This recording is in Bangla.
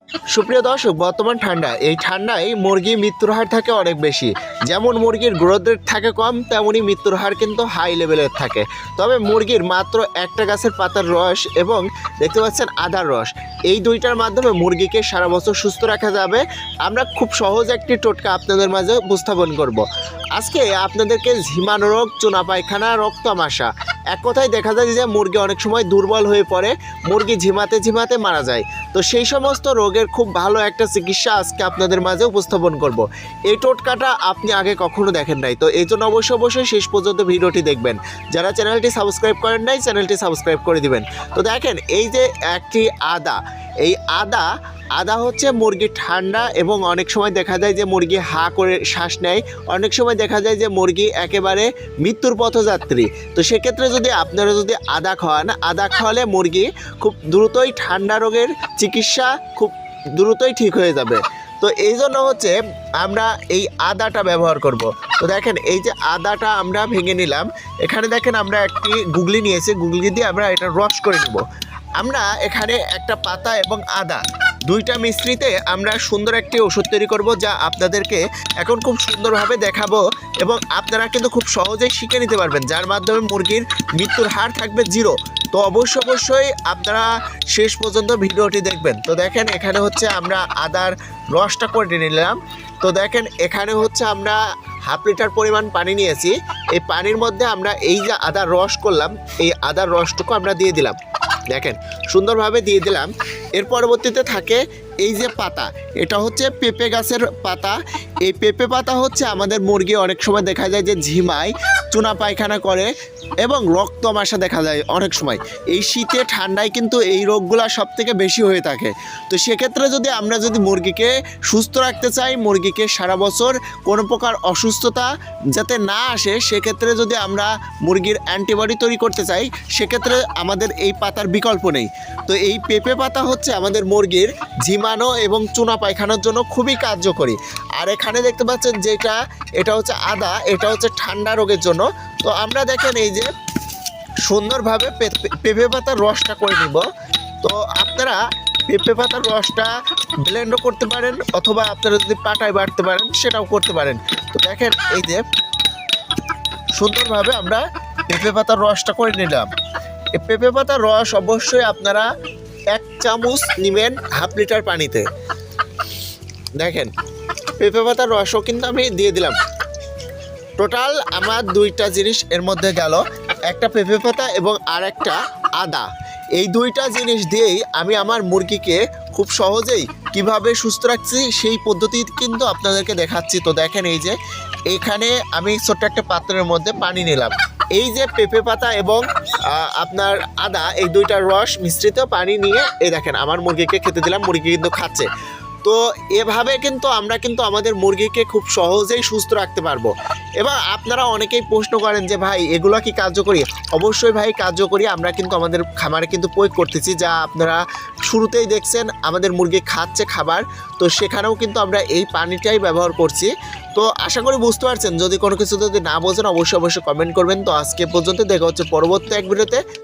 সুপ্রিয় দর্শক, বর্তমান ঠান্ডা, এই ঠান্ডায় মুরগি মৃত্যুর হার থাকে অনেক বেশি। যেমন মুরগির গ্রোথ রেট থাকে কম, তেমনই মৃত্যুর হার কিন্তু হাই লেভেলের থাকে। তবে মুরগির মাত্র একটা গাছের পাতার রস এবং দেখতে পাচ্ছেন আদার রস, এই দুইটার মাধ্যমে মুরগিকে সারা বছর সুস্থ রাখা যাবে। আমরা খুব সহজ একটি টোটকা আপনাদের মাঝে উপস্থাপন করব। আজকে আপনাদেরকে ঝিমানো রোগ, চুনা পায়খানা, রক্ত আমাশা, এক কথায় দেখা যায় যে মুরগি অনেক সময় দুর্বল হয়ে পড়ে, মুরগি ঝিমাতে ঝিমাতে মারা যায়। তো সেই সমস্ত রোগের খুব ভালো একটা চিকিৎসা আজকে আপনাদের মাঝে উপস্থাপন করব। এই টোটকাটা আপনি আগে কখনো দেখেন নাই, তো এই জন্য অবশ্যই শেষ পর্যন্ত ভিডিওটি দেখবেন। যারা চ্যানেলটি সাবস্ক্রাইব করেন নাই, চ্যানেলটি সাবস্ক্রাইব করে দিবেন। তো দেখেন, এই যে একটি আদা, এই আদা হচ্ছে মুরগি ঠান্ডা এবং অনেক সময় দেখা যায় যে মুরগি হা করে শ্বাস নেয়, অনেক সময় দেখা যায় যে মুরগি একেবারে মৃত্যুর পথযাত্রী। তো সেক্ষেত্রে যদি আপনারা আদা খাওয়ান, আদা খাওয়ালে মুরগি খুব দ্রুতই ঠান্ডা রোগের চিকিৎসা খুব দ্রুতই ঠিক হয়ে যাবে। তো এই জন্য হচ্ছে আমরা এই আদাটা ব্যবহার করব। তো দেখেন, এই যে আদাটা আমরা ভেঙে নিলাম, এখানে দেখেন আমরা একটি গুগলি নিয়েছি, গুগলি দিয়ে আমরা এটা রস করে নেব। আমরা এখানে একটা পাতা এবং আদা দুইটা মিশ্রিতে আমরা সুন্দর একটি ওষুধ তৈরি করব, যা আপনাদেরকে এখন খুব সুন্দরভাবে দেখাবো এবং আপনারা কিন্তু খুব সহজেই শিখে নিতে পারবেন, যার মাধ্যমে মুরগির মৃত্যুর হার থাকবে 0। তো অবশ্যই আপনারা শেষ পর্যন্ত ভিডিওটি দেখবেন। তো দেখেন, এখানে হচ্ছে আমরা আদার রসটা করে নিলাম। তো দেখেন, এখানে হচ্ছে আমরা হাফ লিটার পরিমাণ পানি নিয়েছি। এই পানির মধ্যে আমরা এই যে আদার রস করলাম, এই আদার রসটুকু আমরা দিয়ে দিলাম। দেখেন, সুন্দরভাবে দিয়ে দিলাম। এর পরবর্তীতে থাকে এই যে পাতা, এটা হচ্ছে পেঁপে গাছের পাতা। এই পেঁপে পাতা হচ্ছে আমাদের মুরগি অনেক সময় দেখা যায় যে ঝিমায়, চুনা পায়খানা করে এবং রক্ত আমাশা দেখা যায় অনেক সময়। এই শীতে ঠান্ডায় কিন্তু এই রোগগুলো সব থেকে বেশি হয়ে থাকে। তো সেক্ষেত্রে আমরা যদি মুরগিকে সুস্থ রাখতে চাই, মুরগিকে সারা বছর কোনো প্রকার অসুস্থতা যাতে না আসে, সেক্ষেত্রে যদি আমরা মুরগির অ্যান্টিবডি তৈরি করতে চাই, সেক্ষেত্রে আমাদের এই পাতার বিকল্প নেই। তো এই পেঁপে পাতা হচ্ছে আমাদের মুরগির ঝিমানো এবং চুনা পায়খানার জন্য খুবই কার্যকরী। আর এখানে দেখতে পাচ্ছেন যেটা, এটা হচ্ছে আদা, এটা হচ্ছে ঠান্ডা রোগের জন্য। তো আমরা দেখেন এই যে সুন্দরভাবে পেঁপে পাতার রসটা করে নিব। তো আপনারা পেঁপে পাতার রসটা ব্লেন্ডও করতে পারেন, অথবা আপনারা যদি পাটায় বাটতে পারেন সেটাও করতে পারেন। তো দেখেন, এই যে সুন্দরভাবে আমরা পেঁপে পাতার রসটা করে নিলাম। এই পেঁপে পাতার রস অবশ্যই আপনারা 1 চামচ নেবেন হাফ লিটার পানিতে। দেখেন, পেঁপে পাতার রসও কিন্তু আমি দিয়ে দিলাম। টোটাল আমার 2টা জিনিস এর মধ্যে গেল, একটা পেঁপে পাতা এবং আর একটা আদা। এই 2টা জিনিস দিয়েই আমি আমার মুরগিকে খুব সহজেই কিভাবে সুস্থ রাখছি সেই পদ্ধতি কিন্তু আপনাদেরকে দেখাচ্ছি। তো দেখেন, এই যে এখানে আমি ছোট্ট একটা পাত্রের মধ্যে পানি নিলাম। এই যে পেঁপে পাতা এবং আপনার আদা, এই 2টার রস মিশ্রিত পানি নিয়ে এই দেখেন আমার মুরগিকে খেতে দিলাম। মুরগি কিন্তু খাচ্ছে। তো এভাবে কিন্তু আমরা আমাদের মুরগিকে খুব সহজেই সুস্থ রাখতে পারবো। এবার আপনারা অনেকেই প্রশ্ন করেন যে ভাই, এগুলো কি কার্যকরী? অবশ্যই ভাই কার্যকরী। আমরা কিন্তু আমাদের খামারে কিন্তু প্রয়োগ করতেছি, যা আপনারা শুরুতেই দেখছেন আমাদের মুরগি খাচ্ছে খাবার। তো সেখানেও কিন্তু আমরা এই পানিটাই ব্যবহার করছি। তো আশা করি বুঝতে পারছেন। যদি কোনো কিছু না বোঝেন অবশ্যই কমেন্ট করবেন। তো আজকে পর্যন্ত দেখা হচ্ছে পরবর্তী এক ভিডিওতে।